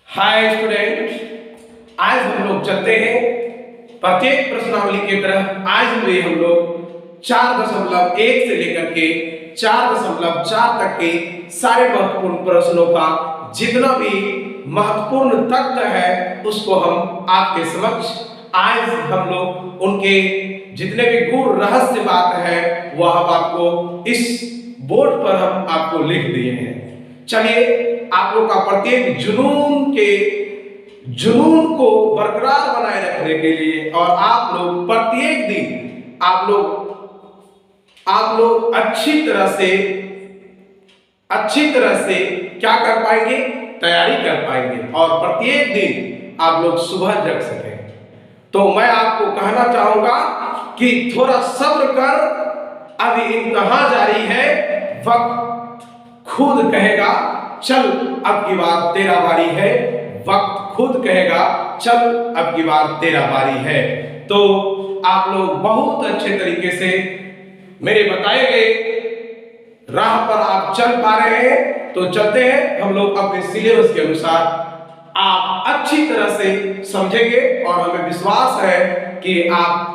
Hi student, आज हम लोग चलते हैं प्रत्येक प्रश्नावली की तरफ। आज भी हम लोग 4.1 से लेकर के 4.4 तक के सारे महत्वपूर्ण प्रश्नों का जितना भी महत्वपूर्ण तथ्य है उसको हम आपके समक्ष आज हम लोग उनके जितने भी गूढ़ रहस्य बात है वह हम आपको इस बोर्ड पर हम आपको लिख दिए हैं। चलिए, आप लोग का प्रत्येक जुनून को बरकरार बनाए रखने के लिए और आप लोग प्रत्येक दिन आप लोग अच्छी तरह से क्या कर पाएंगे, तैयारी कर पाएंगे और प्रत्येक दिन आप लोग सुबह जग सकें। तो मैं आपको कहना चाहूंगा कि थोड़ा सब्र कर, अभी इम्तिहान जारी है, वक्त खुद कहेगा चल अब की बार तेरा बारी है, वक्त खुद कहेगा चल अब की बार तेरा बारी है। तो आप लोग बहुत अच्छे तरीके से मेरे बताए गए राह पर आप चल पा रहे हैं। तो चलते हैं हम लोग अपने सिलेबस के अनुसार, आप अच्छी तरह से समझेंगे और हमें विश्वास है कि आप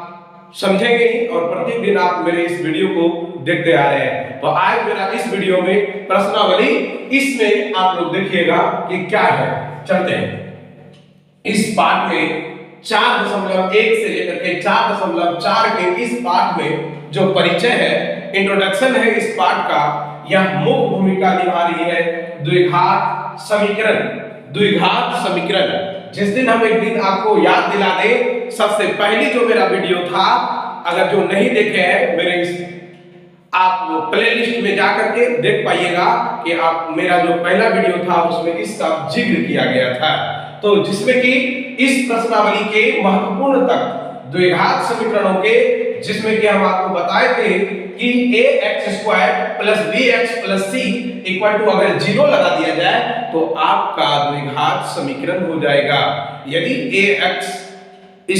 समझेंगे ही और प्रत्येक दिन आप मेरे इस वीडियो को देखते आ रहे हैं। तो आज मेरा इस वीडियो में प्रश्नावली, इसमें आप लोग देखिएगा कि क्या है। चलते हैं इस पाठ में 4.1 से लेकर के 4.4 के इस पाठ में जो परिचय है, इंट्रोडक्शन है इस पाठ का, यह मुख्य भूमिका निभा रही है द्विघात समीकरण। जिस दिन हम एक दिन आपको याद दिला दें, सबसे पहली जो मेरा वीडियो था, अगर जो नहीं देखे हैं मेरे इस आप प्लेलिस्ट में जाकर के देख पाइएगा कि आप मेरा जो पहला वीडियो था उसमें इसका जिक्र किया गया था। तो जिसमें कि इस प्रश्नावली के महत्वपूर्ण तक द्विघात समीकरणों के, जिसमें कि हम आपको बताए थे कि ax² + bx + c = अगर 0 लगा दिया जाए तो आपका द्विघात समीकरण हो जाएगा। यदि ax² +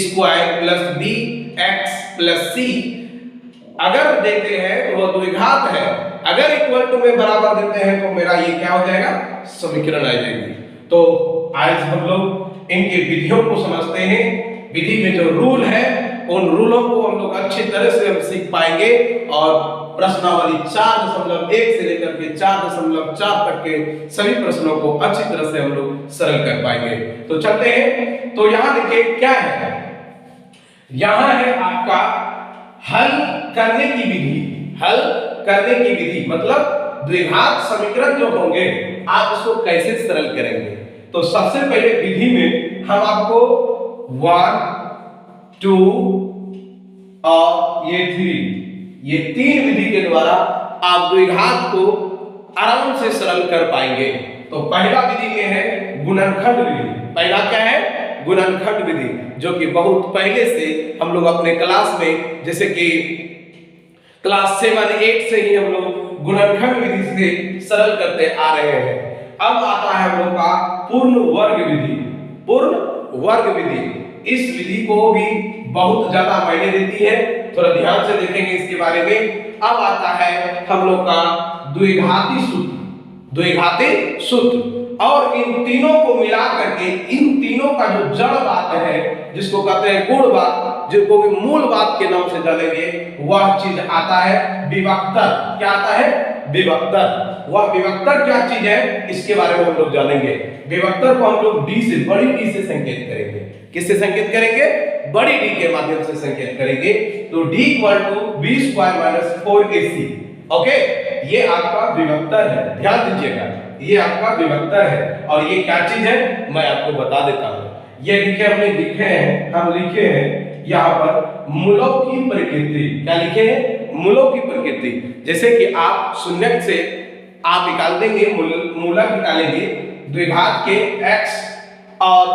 bx + c अगर देते हैं तो वह द्विघात है, अगर इक्वल टू में बराबर देते हैं तो मेरा ये क्या हो जाएगा, समीकरण आ जाएगी। तो आज हम लोग इनके विधियों को समझते हैं। विधि में जो रूल है उन रूलों को हम लोग अच्छी तरह से हम सीख पाएंगे और प्रश्नावली 4.1 से लेकर के 4.4 तक के सभी प्रश्नों को अच्छी तरह से हम लोग सरल कर पाएंगे। तो चलते हैं। तो यहाँ देखिए क्या है, यहाँ है आपका हल करने की विधि, मतलब द्विघात समीकरण जो होंगे आप उसको कैसे सरल करेंगे। तो सबसे पहले विधि में हम आपको 1, 2 और ये 3, ये 3 विधि के द्वारा आप द्विघात को आराम से सरल कर पाएंगे। तो पहला विधि में है गुणनखंड विधि। पहला क्या है, गुणनखंड विधि, जो कि बहुत पहले से हम लोग अपने क्लास में, जैसे कि क्लास 7, 8 से ही हम लोग गुणनखंड विधि से सरल करते आ रहे हैं। अब आता है हम लोग का पूर्ण वर्ग विधि। इस विधि को भी बहुत ज्यादा मायने देती है, थोड़ा ध्यान से देखेंगे इसके बारे में। अब आता है हम लोग का द्विघाती सूत्र, और इन तीनों को मिला करके, इन तीनों का जो जड़ बात है, जिसको कहते हैं गुण बात, जिसको भी मूल बात के नाम से जानेंगे, वह चीज आता है विभक्तर। क्या आता है, विभक्तर। वह विभक्तर क्या चीज है इसके बारे में हम लोग जानेंगे। विभक्तर को हम लोग बड़ी डी से संकेत करेंगे। किससे संकेत करेंगे, बड़ी डी के माध्यम से संकेत करेंगे। तो d = b² - 4ac। ओके, ये आपका विभक्तर है, ध्यान दीजिएगा, ये आपका विभक्तर है। और ये क्या चीज है मैं आपको बता देता हूं। ये हम लिखे हैं यहाँ पर मूलों की प्रकृति। क्या लिखे हैं, मूलों की प्रकृति। जैसे कि आप शून्यक से आप निकाल देंगे, मूलक निकालेंगे, द्विघात के x और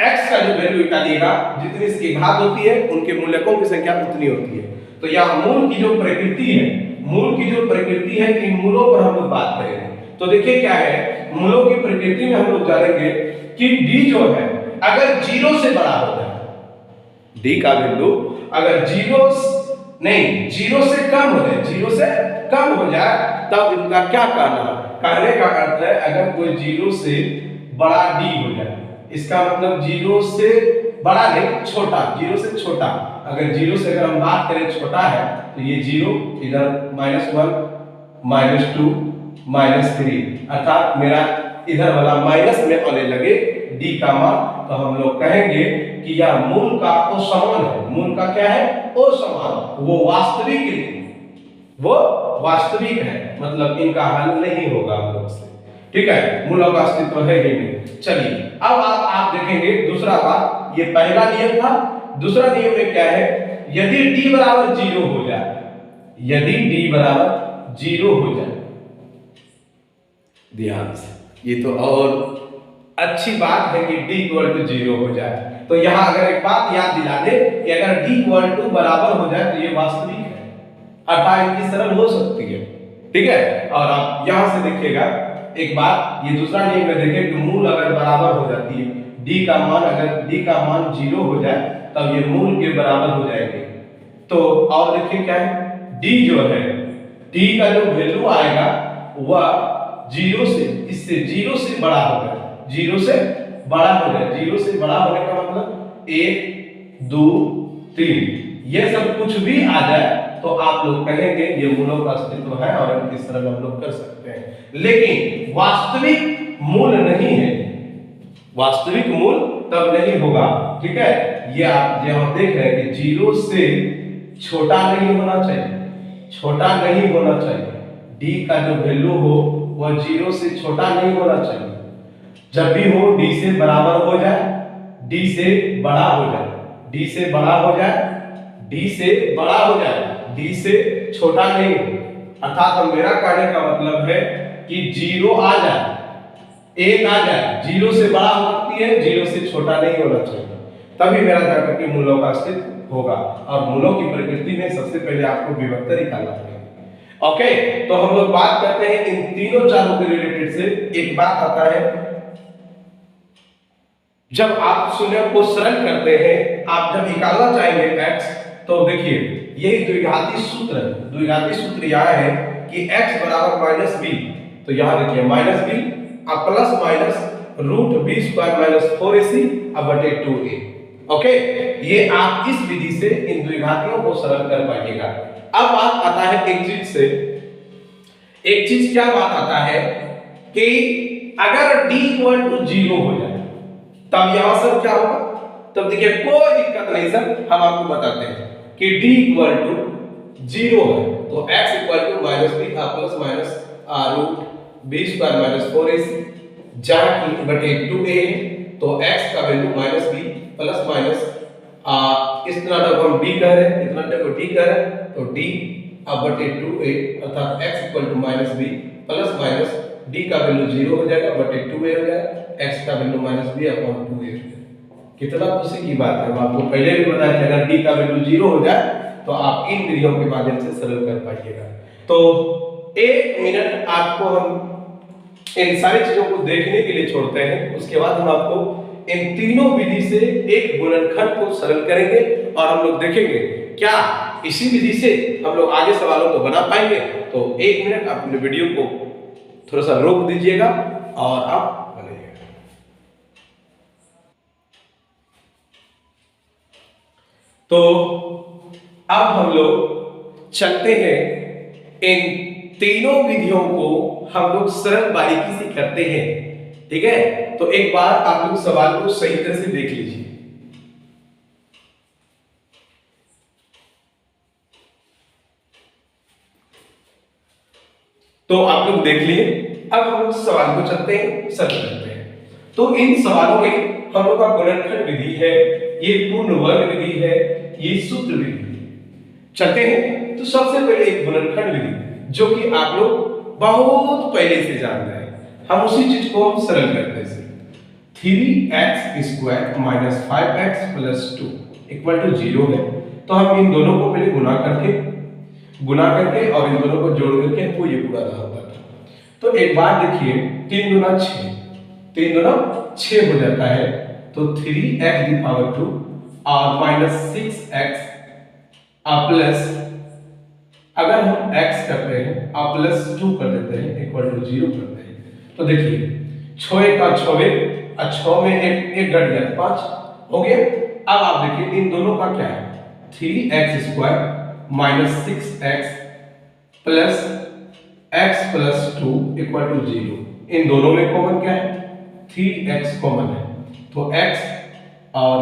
x का जो वैल्यू निकालिएगा, जितनी इसकी घात होती है उनके मूलकों की संख्या उतनी होती है। तो यहाँ मूल की जो प्रकृति है, इन मूलों पर हम लोग बात करेंगे। तो देखिए क्या है, मूलों की प्रकृति में हम लोग जानेंगे कि d जो है अगर 0 से बड़ा हो जाए, d का वैल्यू अगर 0 से कम हो जाए तब इनका क्या कहना है। कहने का अर्थ है अगर कोई 0 से बड़ा डी हो जाए। इसका मतलब जीरो से बड़ा नहीं, छोटा, जीरो से छोटा। अगर जीरो से अगर हम बात करें छोटा है तो ये जीरो, इधर -1 -2 -3, अर्थात मेरा इधर वाला माइनस में आने लगे डी का मान, तो हम लोग कहेंगे कि यह मूल का असमान है। मूल का क्या है? असमान। वो वास्तविक नहीं, वो वास्तविक है, मतलब इनका हल नहीं होगा हम लोग से। ठीक है, मूलों का अस्तित्व है ही नहीं। चलिए अब आप देखेंगे दूसरा बात, ये पहला नियम था। दूसरा नियम में क्या है? यदि d बराबर 0 हो जाए, यदि d बराबर 0 हो जाए, ध्यान से, ये तो और अच्छी बात है कि d इक्वल टू 0 हो जाए। तो यहां अगर एक बात याद दिला दे कि अगर d इक्वल टू बराबर हो जाए तो ये वास्तविक है, अर्थात इनकी सरल हो सकती है। ठीक है, और आप यहां से देखिएगा एक बात, ये दूसरा नियम में देखें कि मूल अगर बराबर हो जाती है, d का मान, अगर d का मान 0 हो जाए तब ये मूल के बराबर हो जाएंगे। तो और देखिए क्या है, d जो है, d का जो वैल्यू आएगा वह 0 से, इससे 0 से बड़ा होगा, 0 से बड़ा हो जाए। 0 से बड़ा होने का मतलब 1 2 3 ये सब कुछ भी आ जाए तो आप लोग कहेंगे ये मूलों का अस्तित्व है और इनकी सरल हम लोग कर सकते हैं। लेकिन वास्तविक मूल नहीं है, वास्तविक मूल तब नहीं होगा। ठीक है, ये आप यहां देख रहे हैं कि 0 से छोटा नहीं होना चाहिए, छोटा नहीं होना चाहिए। d का जो वैल्यू हो वह 0 से छोटा नहीं होना चाहिए। जब भी हो d से बराबर हो जाए, d से बड़ा हो जाए, d से बड़ा हो जाए, d से बड़ा हो जाए, d से छोटा नहीं हो। अर्थात मेरा कहने का मतलब है कि 0 आ जाए, 1 आ जाए, 0 से बड़ा हो सकती है, 0 से छोटा नहीं होना चाहिए, तभी मेरा जाकर के मूलों का अस्तित्व होगा। और मूलों की प्रकृति में सबसे पहले आपको विभक्त निकालना पड़ेगा। ओके, तो हम लोग बात करते हैं इन तीनों चारों के रिलेटेड से। एक बात आता है, जब आप शून्य को सरल करते हैं, आप जब निकालना चाहेंगे x, तो देखिए यही द्विघाती सूत्र, द्विघाती सूत्र यह है कि x बराबर -b, तो यहां देखिए -b अब प्लस माइनस √b² - 4ac अब बटे 2a। ओके, ये आप इस विधि से इन द्विघातियों को सरल कर पाइएगा। अब बात आता है एक चीज से, एक चीज क्या बात आता है कि अगर d इक्वल टू 0 हो जाए तब यहां सर क्या होगा? तब देखिए कोई दिक्कत नहीं सर, हम आपको बताते हैं कि d इक्वल टू 0 है तो x equal to -b plus minus √b² - 4ac जहां की बटे 2a है, तो x का वैल्यू -b प्लस माइनस इतना तक हम d कह रहे हैं, इतना तक को d कह रहे हैं, तो d अब बटे 2a अर्थात x equal to -b plus minus d का वैल्यू 0 हो जाएगा, बटे 2a हो जाएगा, x का वैल्यू -b अपॉन 2a। कितना खुशी की बात है, हम आपको पहले भी बताया था अगर d का वैल्यू 0 हो जाए तो आप इन विधियों के माध्यम से सरल कर पाइएगा। तो 1 मिनट आपको हम इन सारी चीजों को देखने के लिए छोड़ते हैं, उसके बाद हम आपको इन तीनों विधि से एक गुणनखंड को सरल करेंगे और हम लोग देखेंगे क्या इसी विधि से हम लोग आगे सवालों को बना पाएंगे। तो 1 मिनट आप अपने वीडियो को थोड़ा सा रोक दीजिएगा और आप बनाइएगा। तो अब हम लोग चलते हैं, इन तीनों विधियों को हम लोग सरल बारीकी से करते हैं। ठीक है, तो एक बार आप लोग सवाल को सही तरह से देख लीजिए। तो आप लोग देख लिए, अब हम लोग सवाल को चलते हैं, सरल करते हैं। तो इन सवालों में हम लोग का गुणनखंड विधि है, ये पूर्ण वर्ग विधि है, ये सूत्र विधि। चलते हैं, तो सबसे पहले एक गुणनखंड विधि जो कि आप लोग बहुत पहले से जान रहे हैं, हम उसी चीज को हम सरल करते हैं। 3x² - 5x + 2 = 0 है, तो हम इन दोनों को पहले गुणा करके और इन दोनों को जोड़ करके हमको ये पूरा रहा होता था। तो एक बार देखिए 3 × 6, 3 × 6 हो जाता है, तो 3x⁴ और -6x प्लस, अगर हम x करते हैं और +2 कर देते हैं =0 करते हैं, तो देखिए 6 × 6 = और 6 में एक घट गया 5 हो गया। अब आप देखिए इन दोनों का क्या है, 3x² minus 6x plus x plus 2 equal to 0। इन दोनों में कॉमन क्या है, 3x कॉमन है। तो x, और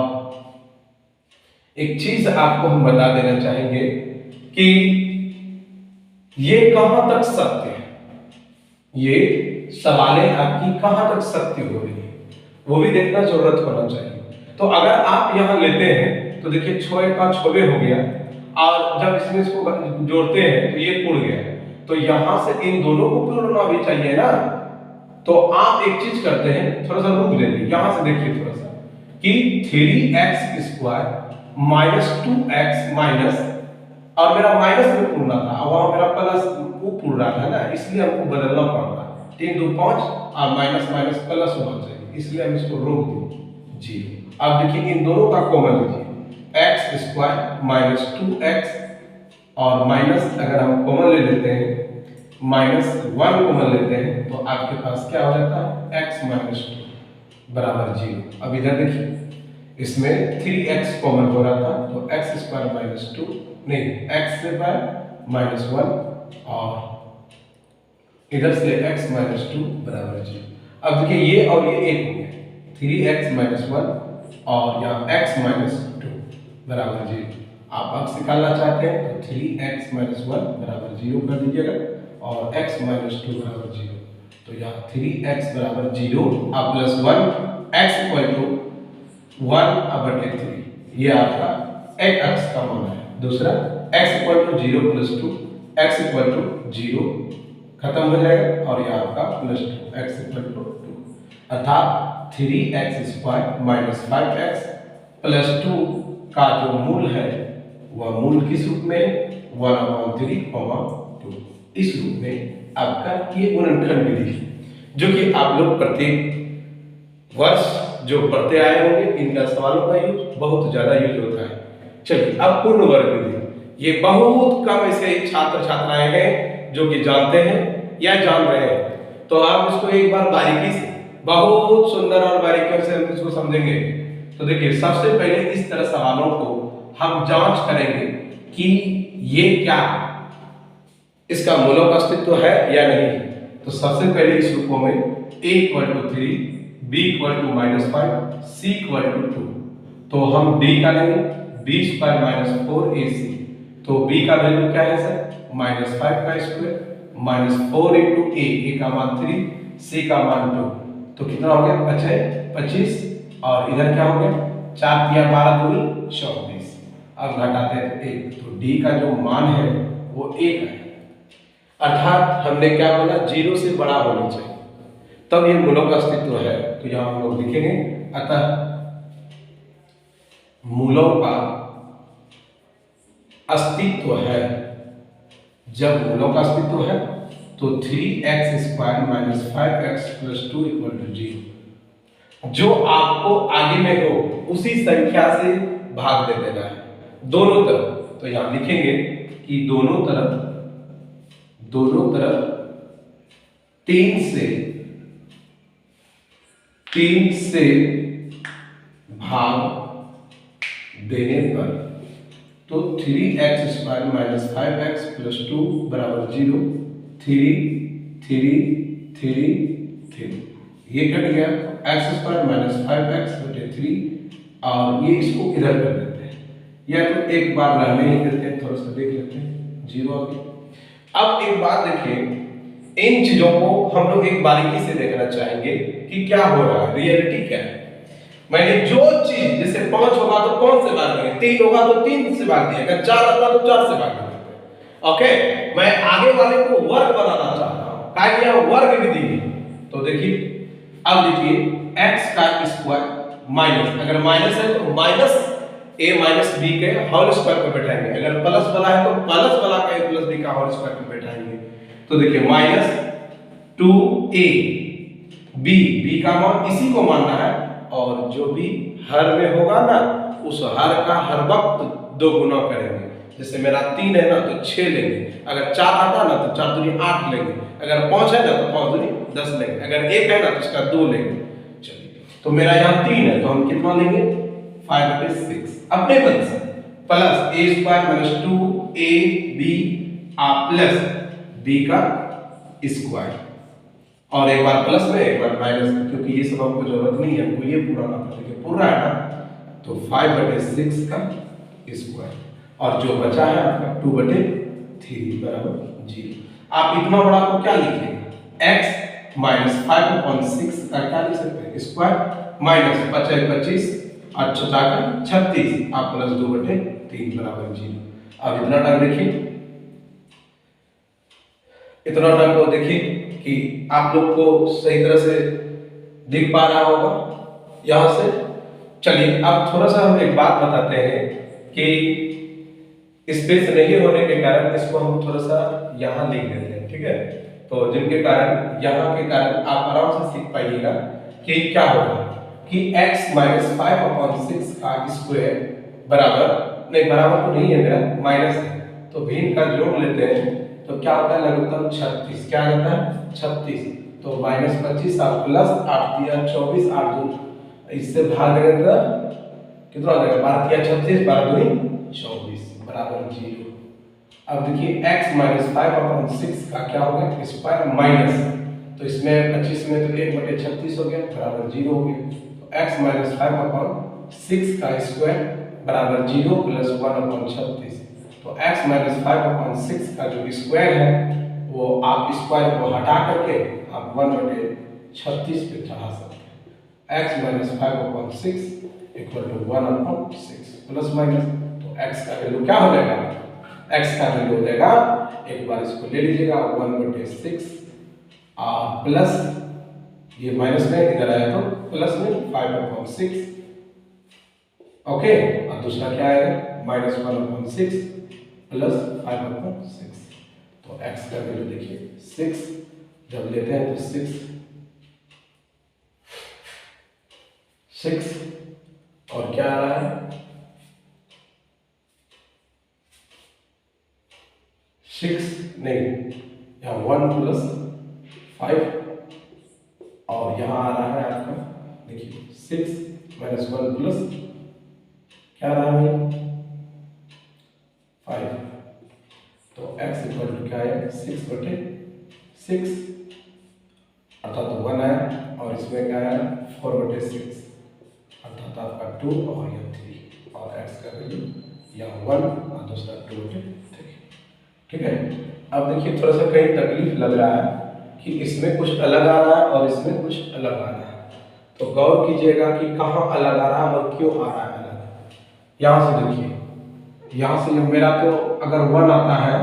एक चीज आपको हम बता देना चाहेंगे कि ये कहां तक सत्य है, ये सवालें आपकी कहां तक सत्य हो रही है वो भी देखना जरूरत होना चाहिए। तो अगर आप यहां लेते हैं तो देखिए 6 का 6 हो गया, और जब इसमें इसको जोड़ते हैं तो ये उड़ गया, तो यहां से इन दोनों को जोड़ना भी चाहिए ना। तो आप एक चीज करते हैं, थोड़ा सा रुक लेंगे, यहां से देखिए थोड़ा सा कि 3x² माइनस 2x माइनस, और मेरा माइनस में पूर्णा था, अब वहां मेरा प्लस वो पूर्णा था ना, इसलिए हमको बदलना पड़ रहा है। 3 2 5 और माइनस माइनस प्लस होना चाहिए, इसलिए हम इसको रोक दें 0। अब देखिए इन दोनों का कॉमन लीजिए, x² माइनस 2x और माइनस अगर हम कॉमन ले लेते हैं माइनस 1 कॉमन लेते हैं तो आपके पास क्या हो जाता है, x माइनस 2 बराबर 0। अब इधर देखिए इसमें 3x कॉमन हो रहा था तो x² माइनस 2 नहीं, x² माइनस 1 और इधर से x माइनस 2 बराबर 0। अब देखिए ये और ये एक हो गया, 3x माइनस 1 और यहाँ x माइनस 2 बराबर 0। आप x निकालना चाहते हैं तो 3x माइनस 1 बराबर 0 कर दीजिएगा और x माइनस 2 बराबर 0। तो यहाँ 3x बराबर 0 और प्लस 1 x इक्वल टू 1/3, ये आपका एक x का मान है। दूसरा x equal to 0 plus 2, x equal to 0 खत्म हो जाएगा और ये आपका प्लस 2, x इक्वल टू 2, अर्थात 3x² माइनस 5x प्लस 2 का जो मूल है वह मूल किस रूप में, 1/3, 2 इस रूप में आपका ये गुणनखंड विधि, जो कि आप लोग प्रत्येक वर्ष जो पढ़ते आए होंगे, इनका सवालों का यूज बहुत ज्यादा यूज होता है। चलिए अब पूर्ण वर्ग विधि, ये बहुत कम ऐसे छात्र छात्राएं हैं जो कि जानते हैं या जान रहे हैं, तो आप इसको एक बार बारीकी से, बहुत सुंदर और बारीकी से हम इसको समझेंगे। तो देखिए सबसे पहले इस तरह सवालों को हम जांच करेंगे कि ये क्या, इसका मूलों का अस्तित्व है या नहीं। तो सबसे पहले इस रूपों में a equal to 3, b equal to minus 5, c equal to 2, तो हम d का लेंगे, b² माइनस 4ac, तो b का वैल्यू क्या है सर, माइनस 5 का स्क्वायर माइनस 4 इंटू a का मान 3, c का मान 2, तो कितना हो गया 25, और इधर क्या हो गया 4 × 12 = 24। अब घटाते हैं तो 1, तो d का जो मान है वो 1 है, अर्थात हमने क्या बोला, 0 से बड़ा होना चाहिए तब ये मूलों का अस्तित्व है। तो यहां हम लोग लिखेंगे, अतः मूलों का अस्तित्व है, जब मूलों का अस्तित्व है तो 3x² minus 5x plus 2 equal to 0। जो आपको आगे में हो उसी संख्या से भाग दे देना है दोनों तरफ। तो यहां लिखेंगे कि दोनों तरफ 3 से भाग देने पर, तो 3x² माइनस 5x प्लस 2 बराबर 0, 3 3 3 3, ये कट गया, x² माइनस 5x बटे 3, और ये इसको इधर कर देते हैं, या तो एक बार रहने ही देते हैं, थोड़ा सा देख लेते हैं, 0 आ गया। अब एक बात देखिए, इन चीजों को हम लोग एक बारीकी से देखना चाहेंगे कि क्या हो रहा है, रियलिटी क्या है। मैंने जो चीज, जैसे 5 होगा तो 5 से भाग देंगे, 3 होगा तो 3 से भाग दिया, अगर 4 होगा तो 4 से भाग देंगे। ओके, मैं आगे वाले को वर्ग बनाना चाहता हूं, क्या किया, वर्ग विधि। तो देखिए अब देखिए x का स्क्वायर माइनस, अगर माइनस है तो माइनस a माइनस b के होल स्क्वायर पे बैठाएंगे, अगर प्लस वाला है तो प्लस वाला का a प्लस b का होल स्क्वायर पे बैठाएंगे। तो देखिए माइनस 2a b का मान इसी को मानना है, और जो भी हर में होगा ना उस हर का हर वक्त 2 गुना करेंगे। जैसे मेरा 3 है ना तो 6 लेंगे, अगर 4 आता ना तो 4 दूनी 8 लेंगे, अगर 5 है ना तो 5 दूनी 10 लेंगे, अगर 1 है ना तो इसका 2 लेंगे। चलिए तो मेरा यहाँ 3 है, तो हम कितना लेंगे 5/6 अपने मन से, plus a square minus 2ab plus b का स्क्वायर, और एक बार प्लस में एक बार माइनस में, क्योंकि ये सब हमको जरूरत नहीं है, हमको ये पूरा ना था, देखिए पूरा है ना, तो 5/6 का स्क्वायर, और जो बचा है आपका 2/3 बराबर 0। आप इतना बड़ा को क्या लिखेंगे, x माइनस 5/6 का क्या लिख सकते हैं स्क्वायर, माइनस 25 और 36 आप प्लस 2/3 बराबर 0। अब इतना तक देखिए, इतना तक को देखिए कि आप लोग को सही तरह से दिख पा रहा होगा यहां से। चलिए अब थोड़ा सा हम एक बात बताते हैं कि स्पेस नहीं होने के कारण इसको हम थोड़ा सा यहाँ लिख देते हैं, ठीक है। तो जिनके कारण यहाँ के कारण आप आराम से सीख पाइएगा कि क्या होगा कि x माइनस 5/6 का स्क्वायर बराबर, नहीं बराबर तो नहीं है मेरा, माइनस है, तो भिन्न का जोड़ लेते हैं तो क्या होता है लघुत्तम 36, क्या आता है 36, तो माइनस 25 आप प्लस 8 दिया 24, 8 दूनी, इससे भाग देगा कितना आ जाएगा 12 दिया 36, 12 दूनी 24 बराबर 0। अब देखिए x माइनस 5/6 का क्या हो गया स्क्वायर माइनस, तो इसमें 25 में तो 1/36 हो गया बराबर 0 हो गया, तो x माइनस 5/6 का स्क्वायर बराबर 0 प्लस 1/36, तो x माइनस 5/6 का जो स्क्वायर है वो आप स्क्वायर को हटा करके आप 1/36 पे चढ़ा सकते हैं, x minus 5/6 equal to 1/6 plus minus, तो x का वैल्यू क्या हो जाएगा, x का वैल्यू हो जाएगा, एक बार इसको ले लीजिएगा 1/6 प्लस ये माइनस में इधर आया तो प्लस में 5/6, ओके, और दूसरा क्या आएगा माइनस 1/6 प्लस 5/6, तो x का वैल्यू देखिए 6 जब लेते हैं तो 6 और क्या आ रहा है 6 नहीं, यहाँ 1 प्लस 5 और यहाँ आ रहा है आपका देखिए 6 माइनस 1 प्लस क्या आ रहा है 5, तो x इक्वल टू क्या है 6/6 अर्थात 1 आया, और इसमें क्या आया 4/6 अर्थात आपका 2 और यह 3, और x का वैल्यू यहाँ 1 और दूसरा 2/3, ठीक है। अब देखिए थोड़ा सा कहीं तकलीफ लग रहा है कि इसमें कुछ अलग आ रहा है और इसमें कुछ अलग आ रहा है, तो गौर कीजिएगा कि कहाँ अलग आ रहा है और क्यों आ रहा है अलग। यहाँ से देखिए, यहाँ से मेरा तो अगर 1 आता है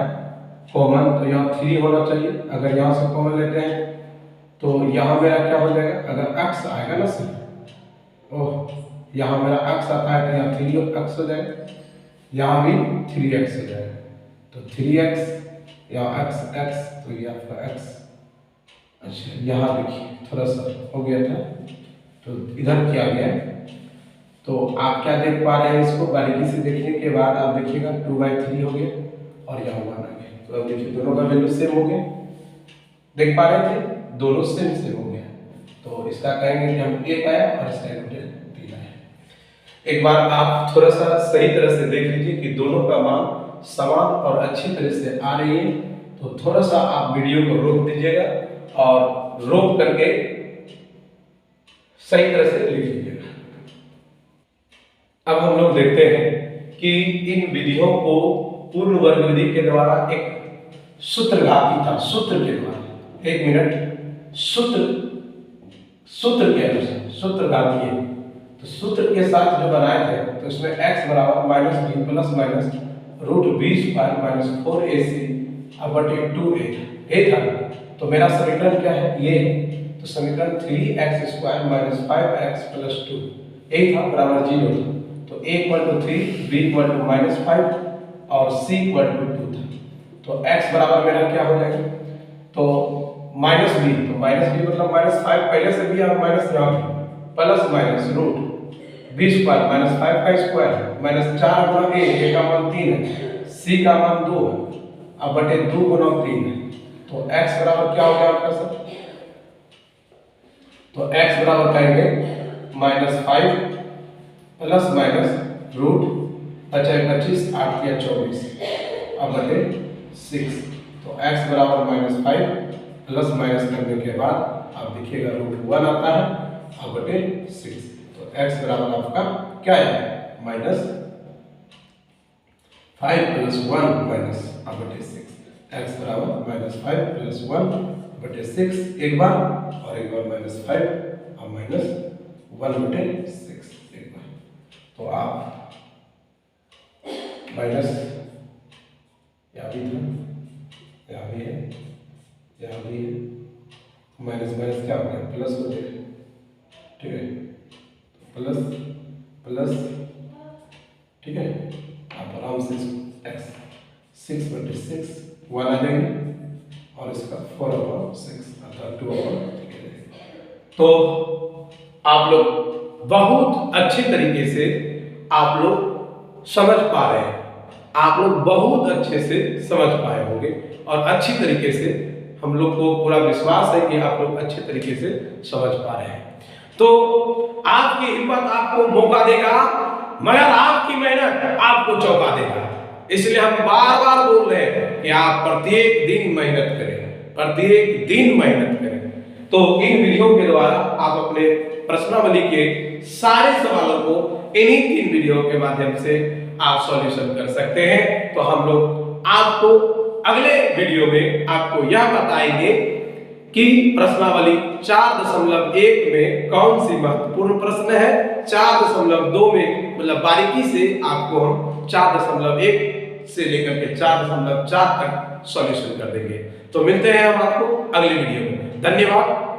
कॉमन तो यहाँ 3 होना चाहिए, अगर यहाँ से कॉमन लेते हैं तो यहाँ मेरा क्या हो जाएगा, अगर x आएगा ना सर, ओह यहाँ मेरा x आता है तो यहाँ 3x हो जाएगा, यहाँ भी 3x हो जाएगा, तो 3x यहाँ x तो ये आपका x। अच्छा यहाँ देखिए थोड़ा सा हो गया था तो इधर किया गया, तो आप क्या देख पा रहे हैं, इसको बारीकी से देखने के बाद आप देखिएगा 2/3 हो गया और यहाँ 1 आ गया, तो अब देखिए दोनों का वैल्यू सेम हो गया, देख पा रहे थे दोनों सेम हो गया, तो इसका कहेंगे कि हम 1 आया और इसका 3 आया। एक बार आप थोड़ा सा सही तरह से देख लीजिए कि दोनों का मान समान और अच्छी तरह से आ रही है, तो थोड़ा सा आप वीडियो को रोक दीजिएगा और रोक करके सही तरह से लिख लीजिएगा। अब हम लोग देखते हैं कि इन विधियों को पूर्ण वर्ग विधि के द्वारा एक सूत्रघाती था, सूत्र के द्वारा, एक मिनट, सूत्र के अनुसार सूत्रघाती है, तो सूत्र के साथ जो बनाए थे तो इसमें x बराबर -b plus minus √20 minus 4ac/2a था, तो मेरा समीकरण क्या है ये, तो समीकरण 3x² minus 5x plus 2 a था बराबर 0 था, तो a = 3 b = -5 और c = 2 था, तो x बराबर मेरा क्या हो जाएगा, तो -b, तो -b मतलब -5 पहले से भी और माइनस यहाँ भी, प्लस माइनस √20 माइनस 5 का स्क्वायर माइनस 4 गुना a का मान 3 है, c का मान 2 है, अब बटे 2 गुना 3 है, तो x बराबर क्या हो गया आपका सर, तो x बराबर कहेंगे -5 प्लस माइनस रूट अच्छा 25 8 या 24 अब बटे 6। तो x बराबर -5 प्लस माइनस करने के बाद अब देखिएगा √1 आता है अब बटे 6। तो x बराबर आपका क्या है -5 प्लस 1 माइनस अब बटे 6। x बराबर -5 प्लस 1 बटे 6 एक बार और एक बार -5 और -1 बटे 6 एक बार। तो आप माइनस यहाँ भी था यहाँ भी है यहाँ भी है माइनस माइनस क्या हो गया प्लस हो गया ठीक है प्लस प्लस ठीक है आप आराम से x 6 बटे 6 1 आ जाएंगे और इसका 4/6 अर्थात 2/3। तो आप लोग बहुत अच्छी तरीके से आप लोग समझ पा रहे हैं, आप लोग बहुत अच्छे से समझ पाए होंगे और अच्छी तरीके से हम लोग को पूरा विश्वास है कि आप लोग अच्छे तरीके से समझ पा रहे हैं। तो आपकी हिम्मत आपको मौका देगा मगर आपकी मेहनत आपको चौंका देगा। इसलिए हम बार बार बोल रहे हैं कि आप प्रत्येक दिन मेहनत करें, प्रत्येक दिन मेहनत करें। तो इन वीडियो के द्वारा आप अपने प्रश्नावली के सारे सवालों को इन्हीं 3 वीडियो के माध्यम से आप सॉल्यूशन कर सकते हैं। तो हम लोग आपको अगले वीडियो में आपको यह बताएंगे कि प्रश्नावली 4.1 में कौन सी महत्वपूर्ण प्रश्न है, 4.2 में मतलब बारीकी से आपको हम 4.1 से लेकर के 4.4 तक सॉल्यूशन कर देंगे। तो मिलते हैं हम आपको अगले वीडियो में। धन्यवाद।